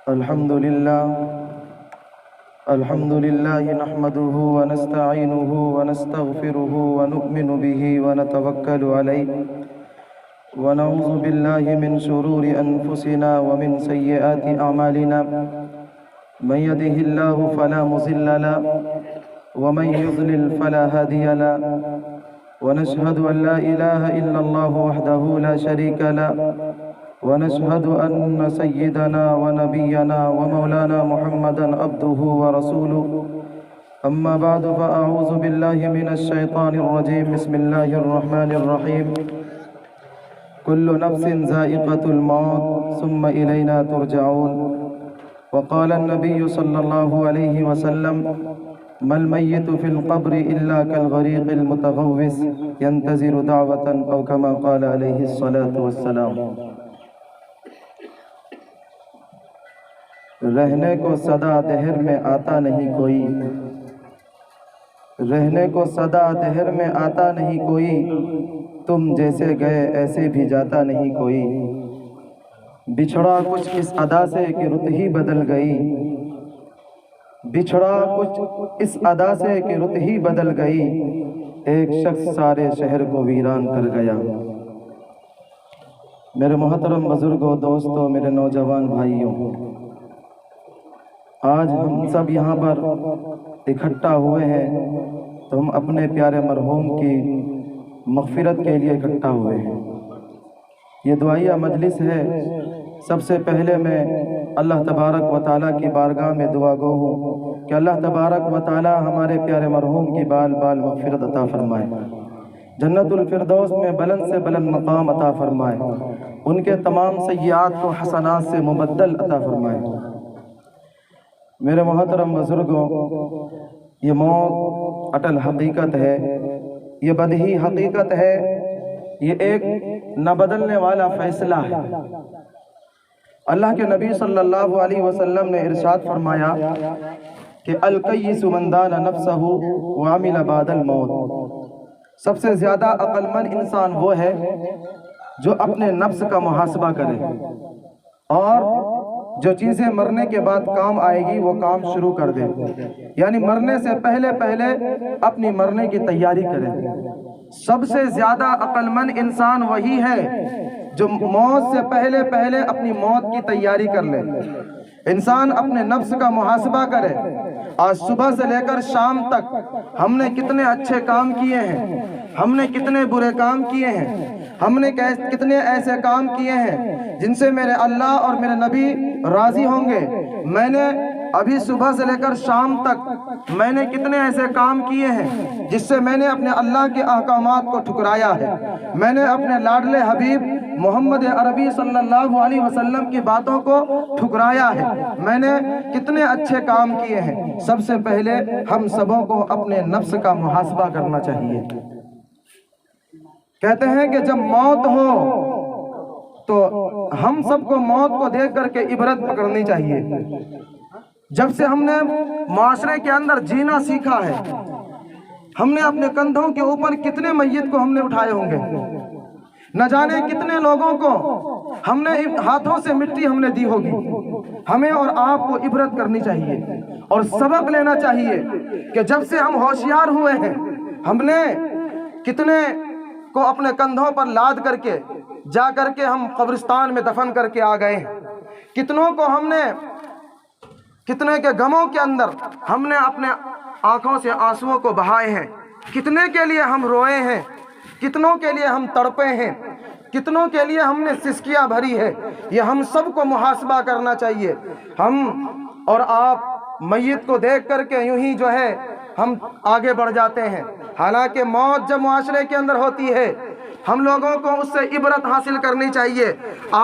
الحمد لله نحمده ونستعينه ونستغفره ونؤمن به ونتوكل عليه ونعوذ بالله من شرور أنفسنا ومن سيئات أعمالنا من يهده الله فلا مضل له ومن يضلل فلا هادي له ونشهد أن لا إله إلا الله وحده لا شريك له ونشهد أن سيدنا ونبينا ومولانا محمدا عبده ورسوله أما بعد فأعوذ بالله من الشيطان الرجيم بسم الله الرحمن الرحيم كل نفس ذائقة الموت ثم إلينا ترجعون وقال النبي صلى الله عليه وسلم ما الميت في القبر إلا كالغريق المتغوص ينتظر دعوة أو كما قال عليه الصلاة والسلام۔ رہنے کو صدا دہر میں آتا نہیں کوئی، رہنے کو صدا دہر میں آتا نہیں کوئی، تم جیسے گئے ایسے بھی جاتا نہیں کوئی۔ بچھڑا کچھ اس ادا سے کہ رت ہی بدل گئی، بچھڑا کچھ اس ادا سے کہ رت ہی بدل گئی، ایک شخص سارے شہر کو ویران کر گیا۔ میرے محترم بزرگوں، دوستوں، میرے نوجوان بھائیوں، آج ہم سب یہاں پر اکٹھا ہوئے ہیں تو ہم اپنے پیارے مرحوم کی مغفرت کے لیے اکٹھا ہوئے ہیں۔ یہ دعائیہ مجلس ہے۔ سب سے پہلے میں اللہ تبارک و تعالیٰ کی بارگاہ میں دعا گو ہوں کہ اللہ تبارک و تعالیٰ ہمارے پیارے مرحوم کی بال بال مغفرت عطا فرمائے، جنت الفردوس میں بلند سے بلند مقام عطا فرمائے، ان کے تمام سیئات کو حسنات سے مبدل عطا فرمائے۔ میرے محترم بزرگوں، یہ موت اٹل حقیقت ہے، یہ بدہی حقیقت ہے، یہ ایک نہ بدلنے والا فیصلہ ہے۔ اللہ کے نبی صلی اللہ علیہ وسلم نے ارشاد فرمایا کہ القیس من دان نفسہ وعمل بعد الموت۔ سب سے زیادہ عقل مند انسان وہ ہے جو اپنے نفس کا محاسبہ کرے اور جو چیزیں مرنے کے بعد کام آئے گی وہ کام شروع کر دے، یعنی مرنے سے پہلے اپنی مرنے کی تیاری کرے۔ سب سے زیادہ عقل مند انسان وہی ہے جو موت سے پہلے اپنی موت کی تیاری کر لے۔ انسان اپنے نفس کا محاسبہ کرے، آج صبح سے لے کر شام تک ہم نے کتنے اچھے کام کیے ہیں، ہم نے کتنے برے کام کیے ہیں، ہم نے کتنے ایسے کام کیے ہیں جن سے میرے اللہ اور میرے نبی راضی ہوں گے۔ میں نے ابھی صبح سے لے کر شام تک میں نے کتنے ایسے کام کیے ہیں جس سے میں نے اپنے اللہ کے احکامات کو ٹھکرایا ہے، میں نے اپنے لاڈلے حبیب محمد عربی صلی اللہ علیہ وسلم کی باتوں کو ٹھکرایا ہے، میں نے کتنے اچھے کام کیے ہیں۔ سب سے پہلے ہم سبوں کو اپنے نفس کا محاسبہ کرنا چاہیے۔ کہتے ہیں کہ جب موت ہو تو ہم سب کو موت کو دیکھ کر کے عبرت پکڑنی چاہیے۔ جب سے ہم نے معاشرے کے اندر جینا سیکھا ہے، ہم نے اپنے کندھوں کے اوپر کتنے میت کو ہم نے اٹھائے ہوں گے، نہ جانے کتنے لوگوں کو ہم نے ہاتھوں سے مٹی ہم نے دی ہوگی۔ ہمیں اور آپ کو عبرت کرنی چاہیے اور سبق لینا چاہیے کہ جب سے ہم ہوشیار ہوئے ہیں ہم نے کتنے کو اپنے کندھوں پر لاد کر کے جا کر کے ہم قبرستان میں دفن کر کے آ گئے ہیں، کتنوں کو ہم نے کتنے کے غموں کے اندر ہم نے اپنے آنکھوں سے آنسوؤں کو بہائے ہیں، کتنے کے لیے ہم روئے ہیں، کتنوں کے لیے ہم تڑپے ہیں، کتنوں کے لیے ہم نے سسکیاں بھری ہے۔ یہ ہم سب کو محاسبہ کرنا چاہیے۔ ہم اور آپ میت کو دیکھ کر کے یوں ہی جو ہے ہم آگے بڑھ جاتے ہیں، حالانکہ موت جب معاشرے کے اندر ہوتی ہے ہم لوگوں کو اس سے عبرت حاصل کرنی چاہیے۔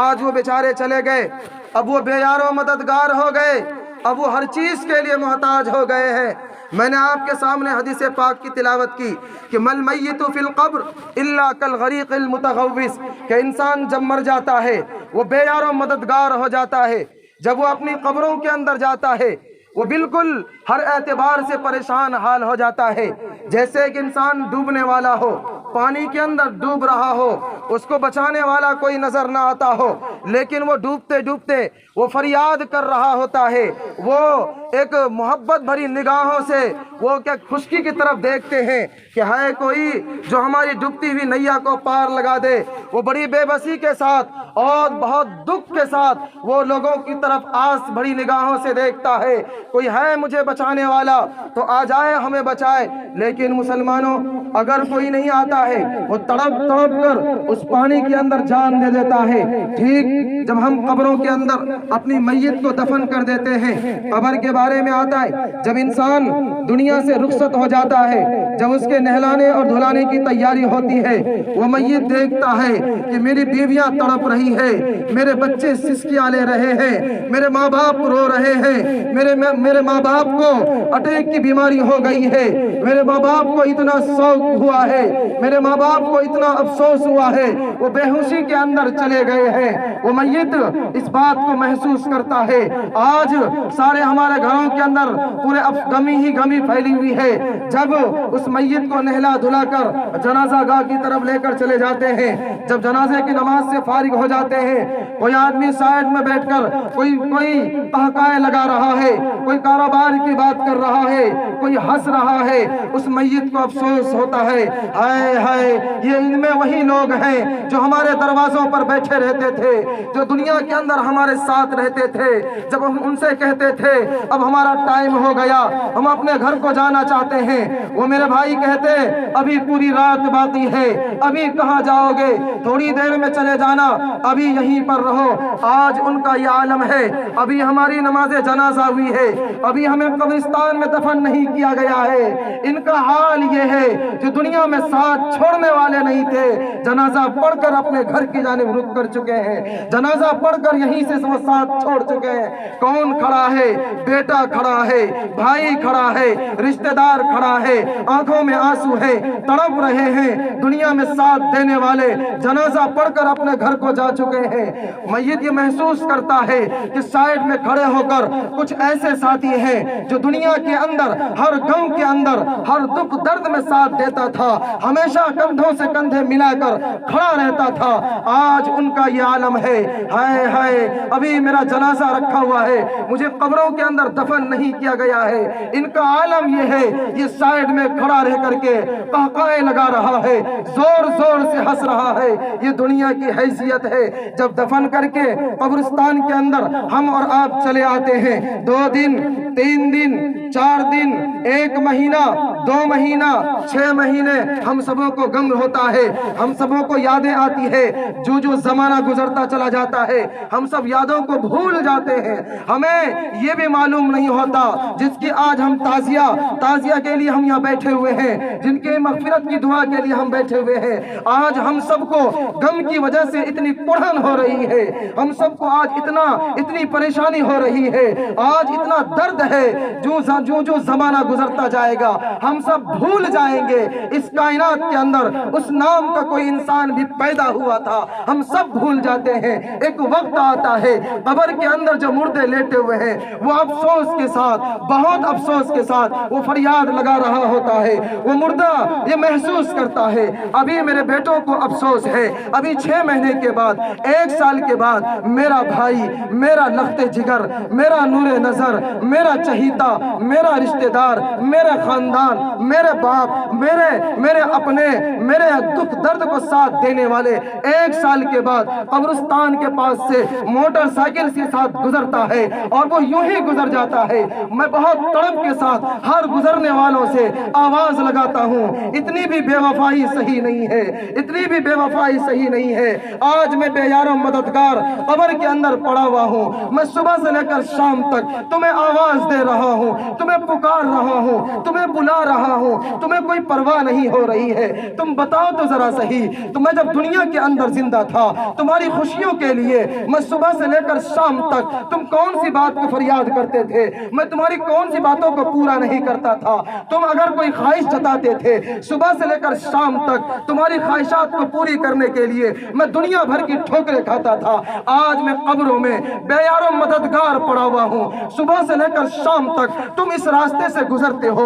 آج وہ بیچارے چلے گئے، اب وہ بے یار و مددگار ہو گئے، اب وہ ہر چیز کے لیے محتاج ہو گئے ہیں۔ میں نے آپ کے سامنے حدیث پاک کی تلاوت کی کہ مل میت فی القبر الا کالغریق المتغوص، کہ انسان جب مر جاتا ہے وہ بے یار و مددگار ہو جاتا ہے، جب وہ اپنی قبروں کے اندر جاتا ہے وہ بالکل ہر اعتبار سے پریشان حال ہو جاتا ہے، جیسے ایک انسان ڈوبنے والا ہو، پانی کے اندر ڈوب رہا ہو، اس کو بچانے والا کوئی نظر نہ آتا ہو، لیکن وہ ڈوبتے ڈوبتے وہ فریاد کر رہا ہوتا ہے، وہ ایک محبت بھری نگاہوں سے وہ کیا خشکی کی طرف دیکھتے ہیں کہ ہے کوئی جو ہماری ڈوبتی ہوئی نیا کو پار لگا دے۔ وہ بڑی بے بسی کے ساتھ اور بہت دکھ کے ساتھ وہ لوگوں کی طرف آس بھری نگاہوں سے دیکھتا ہے، کوئی ہے مجھے بچانے والا تو آ جائے ہمیں بچائے۔ لیکن مسلمانوں، اگر کوئی نہیں آتا ہے، وہ تڑپ تڑپ کر اس پانی کے اندر جان دے دیتا ہے۔ ٹھیک جب ہم قبروں کے اندر اپنی میت کو دفن کر دیتے ہیں، قبر کے بارے میں آتا ہے جب انسان دنیا سے رخصت ہو جاتا ہے، جب اس کے نہلانے اور دھلانے کی تیاری ہوتی ہے، وہ میت دیکھتا ہے کہ میری بیویاں تڑپ رہی ہے، میرے بچے سسکیاں لے رہے ہیں، میرے ماں باپ رو رہے ہیں، میرے ماں باپ کو اٹیک کی بیماری ہو گئی ہے، میرے ماں باپ کو اتنا شوق ہوا ہے، میرے ماں باپ کو اتنا افسوس ہوا ہے، وہ بے ہوشی کے اندر چلے گئے ہیں۔ وہ میت اس بات کو محسوس کرتا ہے۔ آج سارے ہمارے گھروں کے اندر پورے غمی ہی غمی پھیلی ہوئی ہے۔ جب اس میت کو نہلا دھلا کر جنازہ گاہ کی طرف لے کر چلے جاتے ہیں، جب جنازے کی نماز سے فارغ ہو جاتے ہیں، کوئی آدمی سائڈ میں بیٹھ کر کوئی تہکائے لگا رہا ہے، کوئی کاروبار کی بات کر رہا ہے، کوئی ہنس رہا ہے، اس میت کو افسوس ہوتا ہے، ہائے ہائے یہ ان میں وہی لوگ ہیں جو ہمارے دروازوں پر بیٹھے رہتے تھے، جو دنیا کے اندر ہمارے ساتھ رہتے تھے۔ جب ہم ان سے کہتے تھے اب ہمارا ٹائم ہو گیا، ہم اپنے گھر کو جانا چاہتے ہیں، وہ میرے بھائی کہتے ابھی پوری رات باقی ہے، ابھی کہاں جاؤ گے، تھوڑی دیر میں چلے جانا، ابھی یہیں پر رہو۔ آج ان کا یہ عالم ہے، ابھی ہماری نماز جنازہ ہوئی ہے، ابھی ہمیں قبرستان میں دفن نہیں کیا گیا ہے۔ ان کا حال یہ ہے جو دنیا میں ساتھ چھوڑنے والے نہیں تھے، جنازہ پڑھ کر اپنے گھر کی جانب رخ کر چکے ہیں، جنازہ پڑھ کر یہیں سے وہ ساتھ چھوڑ چکے ہیں۔ کون کھڑا ہے؟ بیٹا کھڑا ہے، بھائی کھڑا ہے، رشتہ دار کھڑا ہے، آنکھوں میں آنسو ہے، تڑپ رہے ہیں، دنیا میں ساتھ دینے والے جنازہ پڑھ کر اپنے گھر کو جا چکے ہیں۔ میت یہ محسوس کرتا ہے کہ سائیڈ میں کھڑے ہو کر کچھ ایسے ساتھی ہیں جو دنیا کے اندر ہر غم کے اندر ہر دکھ درد میں ساتھ دیتا تھا، ہمیشہ کندھوں سے کندھے ملا کر کھڑا رہتا تھا۔ آج ان کا یہ عالم ہے، ہائے ہائے ابھی میرا جنازہ رکھا ہوا ہے، مجھے قبروں کے اندر دفن نہیں کیا گیا ہے۔ ان کا عالم یہ ہے، یہ سائیڈ میں کھڑا رہ کر کے قہقہے لگا رہا ہے، زور زور سے ہنس رہا ہے۔ یہ دنیا کی حیثیت ہے۔ جب دفن کر کے قبرستان کے اندر ہم اور آپ چلے آتے ہیں، 2 دن 3 دن 4 دن 1 مہینہ 2 مہینہ 6 مہینے ہم سبوں کو غم ہوتا ہے، ہم سبوں کو یادیں آتی ہے، جو زمانہ گزرتا چلا جاتا ہے ہم سب یادوں کو بھول جاتے ہیں۔ ہمیں یہ بھی معلوم نہیں ہوتا جس کی آج ہم تعزیہ کے لیے ہم یہاں بیٹھے ہوئے ہیں، جن کے مغفرت کی دعا کے لیے ہم بیٹھے ہوئے ہیں، آج ہم سب کو غم کی وجہ سے اتنی کڑھن ہو رہی ہے، ہم سب کو آج اتنی پریشانی ہو رہی ہے، آج اتنا درد ہے، جو زمانہ گزرتا جائے گا ہم سب بھول جائیں گے اس کائنات کے اندر اس نام کا کوئی انسان بھی پیدا ہوا تھا، ہم سب بھول جاتے ہیں۔ ایک وقت آتا ہے قبر کے اندر جو مردے لیٹے ہوئے ہیں وہ افسوس کے ساتھ، بہت افسوس کے ساتھ وہ فریاد لگا رہا ہوتا ہے، وہ مردہ یہ محسوس کرتا ہے ابھی میرے بیٹوں کو افسوس ہے، ابھی 6 مہینے کے بعد 1 سال کے بعد میرا بھائی، میرا لخت جگر، میرا نور نظر، میرا چہیتا، میرا رشتہ دار، میرے خاندان، میرے باپ، میرے اپنے، میرے دکھ درد کو ساتھ دینے والے 1 سال کے بعد قبرستان کے پاس سے موٹر سائیکل کے ساتھ گزرتا ہے اور وہ یوں ہی گزر جاتا ہے۔ میں بہت تڑپ کے ساتھ ہر گزرنے والوں سے آواز لگاتا ہوں، اتنی بھی بے وفائی صحیح نہیں ہے، اتنی بھی بے وفائی صحیح نہیں ہے۔ آج میں بے یار و مددگار قبر کے اندر پڑا ہوا ہوں، میں صبح سے لے کر شام تک تمہیں آواز دے رہا ہوں، تمہیں پکار رہا ہوں، تمہیں بلا رہا ہوں، تمہیں کوئی پرواہ نہیں ہو رہی ہے۔ تم بتاؤ تو ذرا صحیح، تو میں جب دنیا کے اندر زندہ تھا تمہاری خوشیوں کے لیے میں صبح سے لے کر شام تک تم کون سی بات کو فریاد کرتے تھے، میں تمہاری کون سی باتوں کو پورا نہیں کرتا تھا۔ تم اگر کوئی خواہش جتاتے تھے صبح سے لے کر شام تک تمہاری خواہشات کو پوری کرنے کے لیے میں دنیا بھر کی ٹھوکریں کھاتا تھا۔ آج میں قبروں میں بے یار و مددگار پڑا ہوا ہوں، صبح سے لے کر شام تک تم اس راستے سے گزرتے ہو،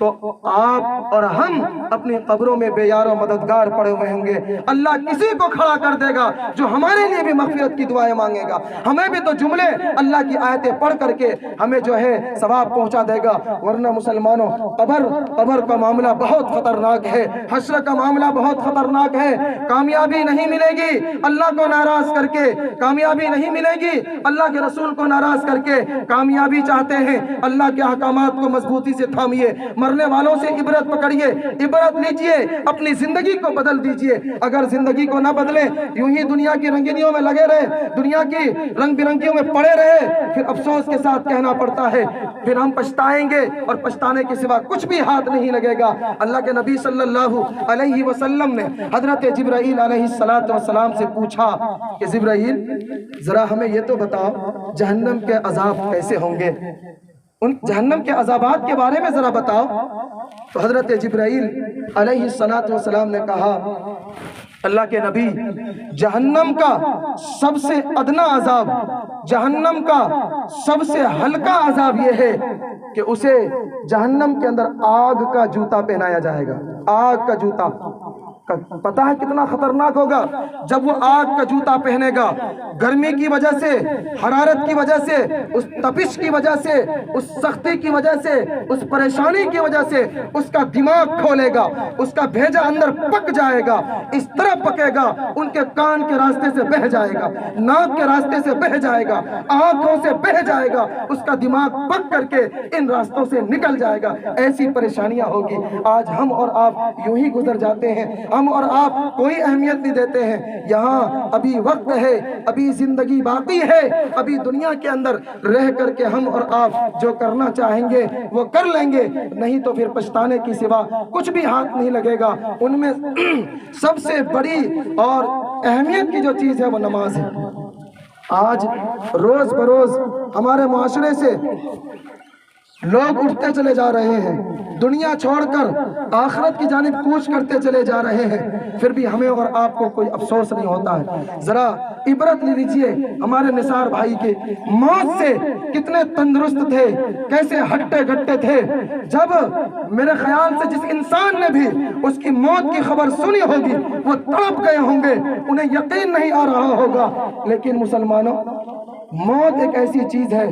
تو آپ اور ہم اپنی قبروں میں بے یار و مددگار پڑے ہوئے ہوں گے۔ اللہ کسی کو کھڑا کر دے گا جو ہمارے لیے بھی مغفرت کی دعائیں مانگے گا، ہمیں بھی تو جملے اللہ کی آیتیں پڑھ کر کے ہمیں جو ہے ثواب پہنچا دے گا۔ ورنہ مسلمانوں قبر کا معاملہ بہت خطرناک ہے، حشر کا معاملہ بہت خطرناک ہے۔ کامیابی نہیں ملے گی اللہ کو ناراض کر کے، کامیابی نہیں ملے گی اللہ کے رسول کو ناراض کر کے۔ کامیابی چاہتے ہیں اللہ کے احکامات کو مضبوطی سے تھامیے، مرنے والوں سے عبرت پکڑیے، عبرت لیجئے، اپنی زندگی کو بدل دیجئے۔ اگر زندگی کو نہ بدلیں، یوں ہی دنیا کی رنگینیوں میں لگے رہے، دنیا کی رنگ برنگیوں میں پڑے رہے، پھر افسوس کے ساتھ کہنا پڑتا ہے پھر ہم پچھتائیں گے اور پچھتانے کے سوا کچھ بھی ہاتھ نہیں لگے گا۔ اللہ کے نبی صلی اللہ علیہ وسلم نے حضرت جبرائیل علیہ السلام سے پوچھا کہ جبرائیل ذرا ہمیں یہ تو بتاؤ جہنم کے عذاب کیسے ہوں گے، ان جہنم کے عذابات کے بارے میں ذرا بتاؤ۔ تو حضرت جبرائیل علیہ السلام نے کہا اللہ کے نبی جہنم کا سب سے ادنا عذاب، جہنم کا سب سے ہلکا عذاب یہ ہے کہ اسے جہنم کے اندر آگ کا جوتا پہنایا جائے گا۔ آگ کا جوتا پتہ ہے کتنا خطرناک ہوگا جب وہ آگ کا جوتا پہنے گا، گرمی کی وجہ سے، حرارت کی وجہ سے، اس تپش کی وجہ سے، اس سختی کی وجہ سے، اس پریشانی کی وجہ سے اس کا دماغ کھولے گا، اس کا بھیجا اندر پک جائے گا، اس طرح پکے گا ان کے کان کے راستے سے بہہ جائے گا، ناک کے راستے سے بہہ جائے گا، آنکھوں سے بہہ جائے گا، اس کا دماغ پک کر کے ان راستوں سے نکل جائے گا۔ ایسی پریشانیاں ہوگی۔ آج ہم اور آپ یوں ہی گزر جاتے ہیں، ہم اور آپ کوئی اہمیت نہیں دیتے ہیں۔ یہاں ابھی وقت ہے، ابھی زندگی باقی ہے، ابھی دنیا کے اندر رہ کر کے ہم اور آپ جو کرنا چاہیں گے وہ کر لیں گے، نہیں تو پھر پچھتانے کی سوا کچھ بھی ہاتھ نہیں لگے گا۔ ان میں سب سے بڑی اور اہمیت کی جو چیز ہے وہ نماز ہے۔ آج روز بروز ہمارے معاشرے سے لوگ اٹھتے چلے جا رہے ہیں، دنیا چھوڑ کر آخرت کی جانب کوچ کرتے چلے جا رہے ہیں، پھر بھی ہمیں اور آپ کو کوئی افسوس نہیں ہوتا ہے۔ ذرا عبرت لے لیجئے ہمارے نثار بھائی کے، موت سے کتنے تندرست تھے، کیسے ہٹے گھٹے تھے۔ جب میرے خیال سے جس انسان نے بھی اس کی موت کی خبر سنی ہوگی وہ تڑپ گئے ہوں گے، انہیں یقین نہیں آ رہا ہوگا۔ لیکن مسلمانوں، موت ایک ایسی چیز ہے،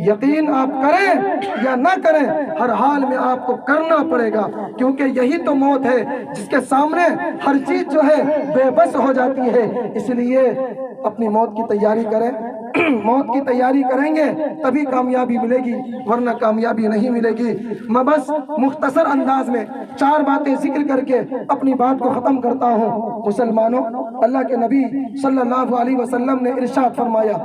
یقین آپ کریں یا نہ کریں ہر حال میں آپ کو کرنا پڑے گا، کیونکہ یہی تو موت ہے جس کے سامنے ہر چیز جو ہے بے بس ہو جاتی ہے۔ اس لیے اپنی موت کی تیاری کریں، موت کی تیاری کریں گے تبھی کامیابی ملے گی، ورنہ کامیابی نہیں ملے گی۔ میں بس مختصر انداز میں 4 باتیں ذکر کر کے اپنی بات کو ختم کرتا ہوں۔ مسلمانوں، اللہ کے نبی صلی اللہ علیہ وسلم نے ارشاد فرمایا،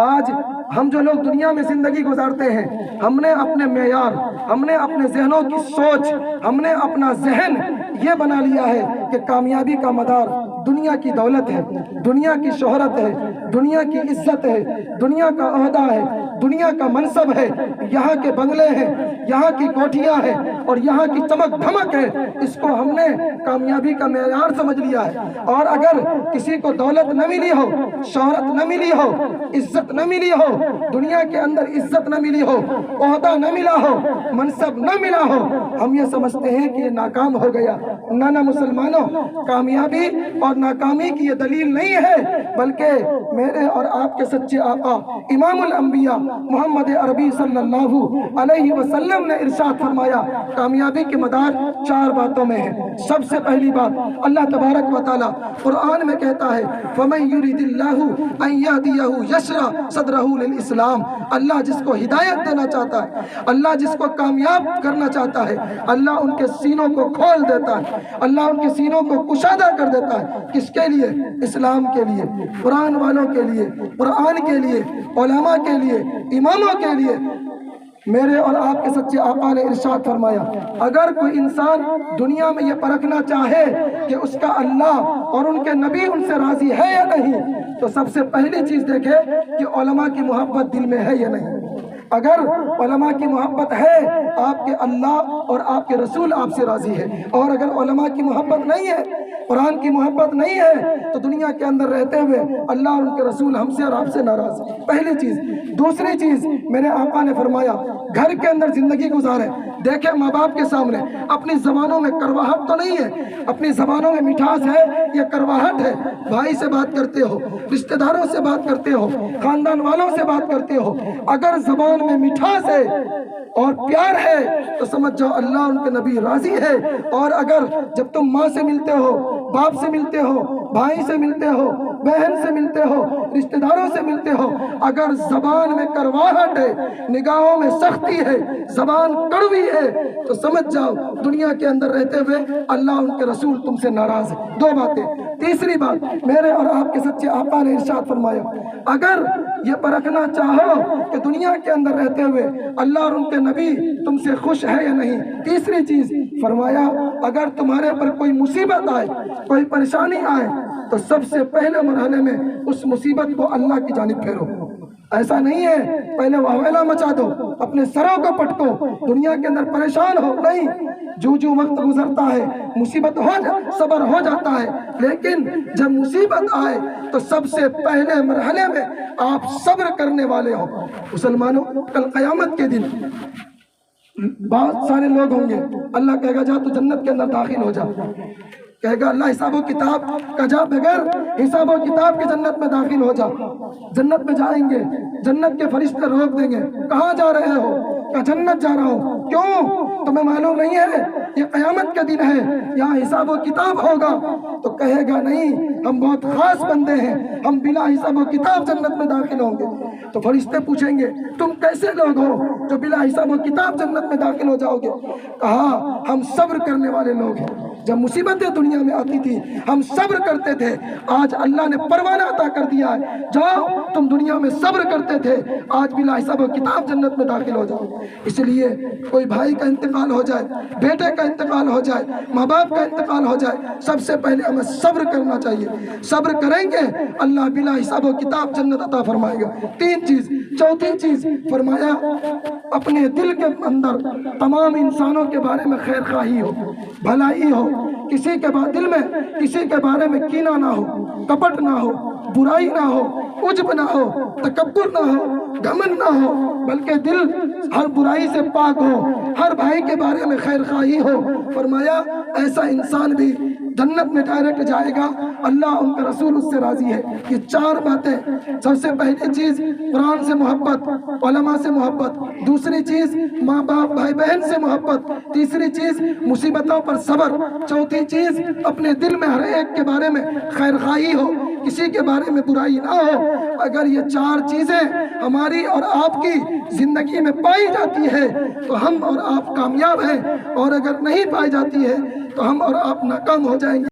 آج ہم جو لوگ دنیا میں زندگی گزارتے ہیں، ہم نے اپنے معیار، ہم نے اپنے ذہنوں کی سوچ، ہم نے اپنا ذہن یہ بنا لیا ہے کہ کامیابی کا مدار دنیا کی دولت ہے، دنیا کی شہرت ہے، دنیا کی عزت ہے، دنیا کا عہدہ ہے، دنیا کا منصب ہے، یہاں کے بنگلے ہیں، یہاں کی کوٹھیاں ہیں اور یہاں کی چمک دھمک ہے۔ اس کو ہم نے کامیابی کا معیار سمجھ لیا ہے۔ اور اگر کسی کو دولت نہ ملی ہو، شہرت نہ ملی ہو، عزت نہ ملی ہو، دنیا کے اندر عزت نہ ملی ہو، عہدہ نہ ملا ہو، منصب نہ ملا ہو، ہم یہ سمجھتے ہیں کہ یہ ناکام ہو گیا۔ نہ مسلمانوں، کامیابی اور ناکامی کی یہ دلیل نہیں ہے، بلکہ میرے اور آپ کے سچے آقا امام الانبیاء محمد عربی صلی اللہ علیہ وسلم نے ارشاد فرمایا، کامیابی کے مدار 4 باتوں میں ہے۔ سب سے پہلی بات، اللہ تبارک و تعالی قرآن میں کہتا ہے، فَمَن يُرِدِ اللَّهُ أَن يَهْدِيَهُ يَشْرَحْ صَدْرَهُ لِلْإِسْلَامِ، اللہ جس کو ہدایت دینا چاہتا ہے، اللہ جس کو کامیاب کرنا چاہتا ہے، اللہ ان کے سینوں کو کھول دیتا ہے، اللہ ان کے سینوں کو کشادہ کر دیتا ہے۔ کس کے لیے؟ اسلام کے لیے، قرآن والوں کے لیے، قرآن کے لیے، علماء کے لیے، اماموں کے لیے۔ میرے اور آپ کے سچے آقا نے ارشاد فرمایا، اگر کوئی انسان دنیا میں یہ پرکھنا چاہے کہ اس کا اللہ اور ان کے نبی ان سے راضی ہے یا نہیں، تو سب سے پہلی چیز دیکھے کہ علماء کی محبت دل میں ہے یا نہیں۔ اگر علماء کی محبت ہے، آپ کے اللہ اور آپ کے رسول آپ سے راضی ہے، اور اگر علماء کی محبت نہیں ہے، قرآن کی محبت نہیں ہے، تو دنیا کے اندر رہتے ہوئے اللہ اور ان کے رسول ہم سے اور آپ سے ناراض ہے۔ پہلی چیز۔ دوسری چیز میرے آقا نے فرمایا گھر کے اندر زندگی گزارے، دیکھیں ماں باپ کے سامنے اپنی زبانوں میں کرواہٹ تو نہیں ہے، اپنی زبانوں میں مٹھاس ہے یا کرواہٹ ہے؟ بھائی سے بات کرتے ہو، رشتہ داروں سے بات کرتے ہو، خاندان والوں سے بات کرتے ہو، اگر زبان میں مٹھاس ہے اور پیار ہے تو سمجھ جاؤ اللہ ان کے نبی راضی ہے۔ اور اگر جب تم ماں سے ملتے ہو، باپ سے ملتے ہو، بھائی سے ملتے ہو، بہن سے ملتے ہو، رشتہ داروں سے ملتے ہو، اگر زبان میں کرواہٹ ہے، نگاہوں میں سختی ہے، زبان کڑوی ہے، تو سمجھ جاؤ دنیا کے اندر رہتے ہوئے اللہ ان کے رسول تم سے ناراض ہے۔ دو باتیں۔ تیسری بات، میرے اور آپ کے سچے آقا نے ارشاد فرمایا اگر یہ پرکھنا چاہو کہ دنیا کے اندر رہتے ہوئے اللہ اور ان کے نبی تم سے خوش ہے یا نہیں، تیسری چیز فرمایا اگر تمہارے پر کوئی مصیبت آئے، کوئی پریشانی آئے تو سب سے پہلے مرحلے میں اس مصیبت کو اللہ کی جانب پھیرو۔ ایسا نہیں ہے پہلے واویلا مچا دو، اپنے سروں کو پٹکو، دنیا کے اندر پریشان ہو، نہیں، جو وقت گزرتا ہے مصیبت صبر ہو جاتا ہے، لیکن جب مصیبت آئے تو سب سے پہلے مرحلے میں آپ صبر کرنے والے ہو۔ مسلمانوں، کل قیامت کے دن بہت سارے لوگ ہوں گے، اللہ کہے گا جا تو جنت کے اندر داخل ہو جا، کہے گا اللہ حساب و کتاب کا جا، بغیر حساب و کتاب کے جنت میں داخل ہو جا۔ جنت میں جائیں گے، جنت کے فرشتے روک دیں گے، کہاں جا رہے ہو؟ کہ جنت جا رہا ہوں۔ کیوں؟ تمہیں معلوم نہیں ہے یہ قیامت کا دن ہے، یہاں حساب و کتاب ہوگا؟ تو کہے گا نہیں، ہم بہت خاص بندے ہیں، ہم بلا حساب و کتاب جنت میں داخل ہوں گے۔ تو فرشتے پوچھیں گے تم کیسے لوگ ہو جو بلا حساب و کتاب جنت میں داخل ہو جاؤ گے؟ کہا ہم صبر کرنے والے لوگ ہیں، جب مصیبتیں دنیا میں آتی تھی ہم صبر کرتے تھے، آج اللہ نے پروانہ عطا کر دیا ہے، جاؤ تم دنیا میں صبر کرتے تھے، آج بلا حساب و کتاب جنت میں داخل ہو جاؤ۔ اس لیے کوئی بھائی کا انتقال ہو جائے، بیٹے کا انتقال ہو جائے، ماں باپ کا انتقال ہو جائے، سب سے پہلے ہمیں صبر کرنا چاہیے۔ صبر کریں گے اللہ بلا حساب و کتاب جنت عطا فرمائے گا۔ تین چیز۔ چوتھی چیز فرمایا اپنے دل کے اندر تمام انسانوں کے بارے میں خیر خواہی ہو، بھلائی ہو، کسی کے دل میں کسی کے بارے میں کینہ نہ ہو، کپٹ نہ ہو، برائی نہ ہو، عجب نہ ہو، تکبر نہ ہو، گھمنڈ نہ ہو، بلکہ دل ہر برائی سے پاک ہو، ہر بھائی کے بارے میں خیر خواہی ہو۔ فرمایا ایسا انسان بھی جنت میں ڈائریکٹ جائے گا، اللہ ان کا رسول اس سے راضی ہے۔ یہ چار باتیں، سب سے پہلی چیز قرآن سے محبت، علماء سے محبت، دوسری چیز ماں باپ بھائی بہن سے محبت، تیسری چیز مصیبتوں پر صبر، چوتھی چیز اپنے دل میں ہر ایک کے بارے میں خیر خواہی ہو، کسی کے بارے میں برائی نہ ہو۔ اگر یہ چار چیزیں ہماری اور آپ کی زندگی میں پائی جاتی ہے تو ہم اور آپ کامیاب ہیں، اور اگر نہیں پائی جاتی ہے تو ہم اور آپ ناکام ہو جائیں گے۔